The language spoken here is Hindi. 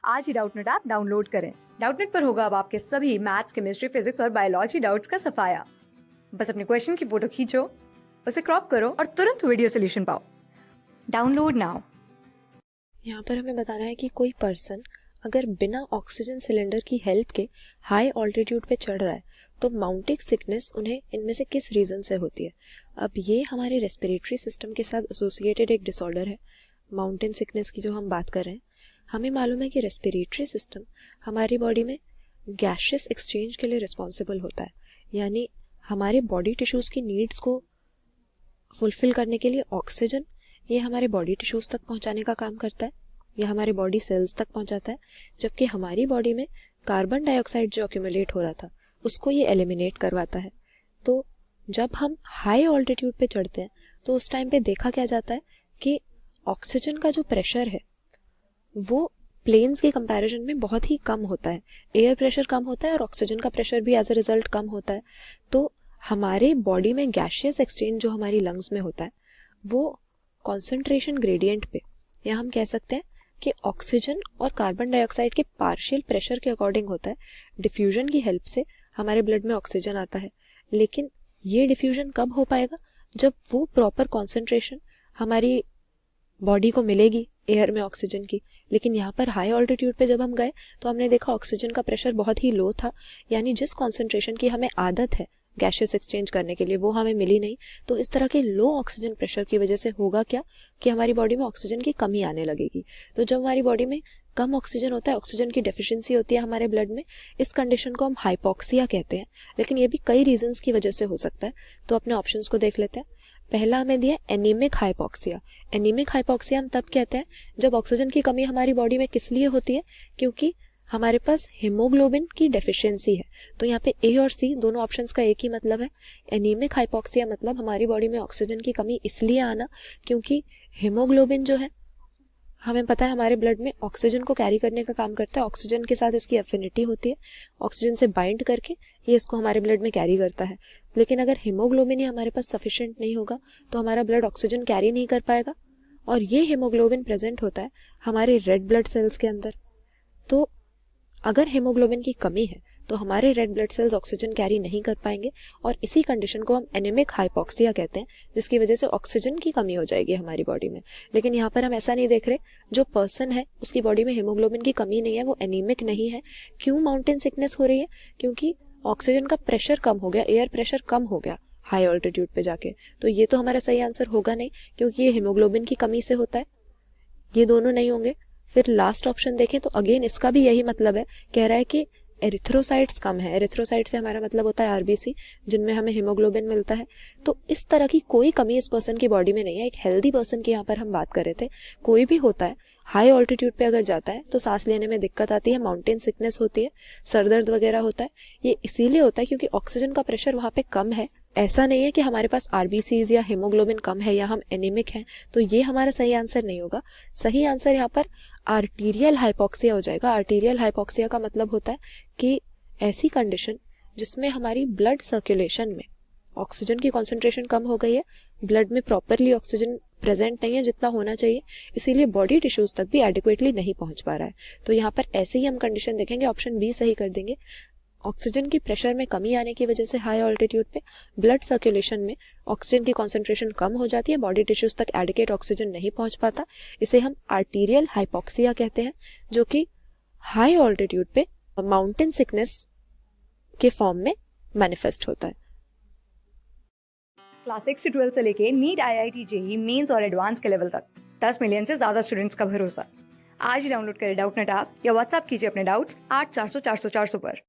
आज ही डाउटनेट ऐप डाउनलोड करें। डाउटनेट पर होगा अब आपके सभी मैथ्स, केमिस्ट्री, फिजिक्स और बायोलॉजी डाउट्स का सफाया। बस अपने क्वेश्चन की फोटो खींचो, उसे क्रॉप करो और तुरंत वीडियो सोल्यूशन पाओ। Download now. यहाँ पर हमें बताना है कि कोई पर्सन अगर बिना ऑक्सीजन सिलेंडर की हेल्प के हाई ऑल्टीट्यूड पे चढ़ रहा है तो माउंटिंग सिकनेस उन्हें इनमें से किस रीज़न से होती है। अब ये हमारे रेस्पिरेटरी सिस्टम के साथ एसोसिएटेड एक डिसऑर्डर है। माउंटेन सिकनेस की जो हम बात कर रहे हैं, हमें मालूम है कि रेस्पिरेटरी सिस्टम हमारी बॉडी में गैशियस एक्सचेंज के लिए रिस्पॉन्सिबल होता है, यानी हमारे बॉडी टिश्यूज़ की नीड्स को फुलफिल करने के लिए ऑक्सीजन ये हमारे बॉडी टिश्यूज़ तक पहुंचाने का काम करता है, यह हमारे बॉडी सेल्स तक पहुंचाता है, जबकि हमारी बॉडी में कार्बन डाइऑक्साइड जो एक्यूमुलेट हो रहा था उसको ये एलिमिनेट करवाता है। तो जब हम हाई ऑल्टीट्यूड पे चढ़ते हैं तो उस टाइम पे देखा क्या जाता है कि ऑक्सीजन का जो प्रेशर है वो प्लेन्स के कंपैरिजन में बहुत ही कम होता है। एयर प्रेशर कम होता है और ऑक्सीजन का प्रेशर भी एज अ रिजल्ट कम होता है। तो हमारे बॉडी में गैशियस एक्सचेंज जो हमारी लंग्स में होता है वो कॉन्सेंट्रेशन ग्रेडियंट पे, या हम कह सकते हैं कि ऑक्सीजन और कार्बन डाइऑक्साइड के पार्शियल प्रेशर के अकॉर्डिंग होता है। डिफ्यूजन की हेल्प से हमारे ब्लड में ऑक्सीजन आता है, लेकिन ये डिफ्यूजन कब हो पाएगा? जब वो प्रॉपर कॉन्सेंट्रेशन हमारी बॉडी को मिलेगी एयर में ऑक्सीजन की। लेकिन यहाँ पर हाई ऑल्टीट्यूड पे जब हम गए तो हमने देखा ऑक्सीजन का प्रेशर बहुत ही लो था, यानी जिस कॉन्सेंट्रेशन की हमें आदत है गैशियस एक्सचेंज करने के लिए वो हमें मिली नहीं। तो इस तरह के लो ऑक्सीजन प्रेशर की वजह से होगा क्या कि हमारी बॉडी में ऑक्सीजन की कमी आने लगेगी। तो जब हमारी बॉडी में कम ऑक्सीजन होता है, ऑक्सीजन की डेफिशिएंसी होती है हमारे ब्लड में, इस कंडीशन को हम हाइपोक्सिया कहते हैं। लेकिन ये भी कई रीजंस की वजह से हो सकता है। तो अपने ऑप्शंस को देख लेते हैं। पहला हमें दिया एनीमिक हाइपोक्सिया। एनीमिक हाइपोक्सिया हम तब कहते हैं जब ऑक्सीजन की कमी हमारी बॉडी में किस लिए होती है, क्योंकि हमारे पास हीमोग्लोबिन की डेफिशिएंसी है। तो यहाँ पे ए और सी दोनों ऑप्शंस का एक ही मतलब है। एनीमिक हाइपोक्सिया मतलब हमारी बॉडी में ऑक्सीजन की कमी इसलिए आना क्योंकि हीमोग्लोबिन जो है हमें पता है हमारे ब्लड में ऑक्सीजन को कैरी करने का काम करता है। ऑक्सीजन के साथ इसकी एफिनिटी होती है, ऑक्सीजन से बाइंड करके ये इसको हमारे ब्लड में कैरी करता है। लेकिन अगर हीमोग्लोबिन ही हमारे पास सफिशिएंट नहीं होगा तो हमारा ब्लड ऑक्सीजन कैरी नहीं कर पाएगा, और ये हीमोग्लोबिन प्रेजेंट होता है हमारे रेड ब्लड सेल्स के अंदर। तो अगर हीमोग्लोबिन की कमी है तो हमारे red blood cells oxygen carry नहीं कर पाएंगे, और इसी कंडीशन को हम एनीमिक हाइपोक्सिया कहते हैं, जिसकी वजह से ऑक्सीजन की कमी हो जाएगी हमारी बॉडी में। लेकिन यहाँ पर हम ऐसा नहीं देख रहे, जो पर्सन है उसकी बॉडी में हीमोग्लोबिन की कमी नहीं है, वो एनीमिक नहीं है। क्यों माउंटेन सिकनेस हो रही है? क्योंकि ऑक्सीजन का प्रेशर कम हो गया, एयर प्रेशर कम हो गया हाई ऑल्टीट्यूड पे जाके। तो ये तो हमारा सही आंसर होगा नहीं, क्योंकि ये हीमोग्लोबिन की कमी से होता है। ये दोनों नहीं होंगे। फिर लास्ट ऑप्शन देखें तो अगेन इसका भी यही मतलब है, कह रहा है कि एरिथ्रोसाइट्स कम है। एरिथ्रोसाइट से हमारा मतलब होता है आरबीसी, जिनमें हमें हीमोग्लोबिन मिलता है। तो इस तरह की कोई कमी इस पर्सन की बॉडी में नहीं है। एक हेल्दी पर्सन की यहाँ पर हम बात कर रहे थे। कोई भी होता है हाई ऑल्टीट्यूड पे अगर जाता है तो सांस लेने में दिक्कत आती है, माउंटेन सिकनेस होती है, सर दर्द वगैरह होता है। ये इसीलिए होता है क्योंकि ऑक्सीजन का प्रेशर वहाँ पे कम है। ऐसा नहीं है कि हमारे पास आरबीसीज या हीमोग्लोबिन कम है या हम एनीमिक हैं। तो ये हमारा सही आंसर नहीं होगा। सही आंसर यहाँ पर आर्टीरियल हाइपोक्सिया हो जाएगा। आर्टीरियल हाइपोक्सिया का मतलब होता है कि ऐसी कंडीशन जिसमें हमारी ब्लड सर्कुलेशन में ऑक्सीजन की कॉन्सेंट्रेशन कम हो गई है, ब्लड में प्रॉपरली ऑक्सीजन प्रेजेंट नहीं है जितना होना चाहिए, इसीलिए बॉडी टिश्यूज तक भी एडिक्वेटली नहीं पहुंच पा रहा है। तो यहाँ पर ऐसे ही हम कंडीशन देखेंगे, ऑप्शन बी सही कर देंगे। ऑक्सीजन की प्रेशर में कमी आने की वजह से हाई ऑल्टीट्यूड पे ब्लड सर्कुलेशन में ऑक्सीजन की कॉन्सेंट्रेशन कम हो जाती है, बॉडी टिश्यूज तक एडिक्वेट ऑक्सीजन नहीं पहुंच पाता। इसे हम आर्टीरियल हाइपोक्सिया कहते हैं, जो कि हाई ऑल्टीट्यूड पे माउंटेन सिकनेस के फॉर्म में मैनिफेस्ट होता है। क्लास 6 से 12 से लेके नीट, IIT, जेईई मेंस और एडवांस के लेवल तक 10 मिलियन से ज्यादा स्टूडेंट्स का भरोसा। आज ही डाउनलोड करें डाउटनेट ऐप या व्हाट्सएप कीजिए अपने डाउट्स 8400 400 400 पर।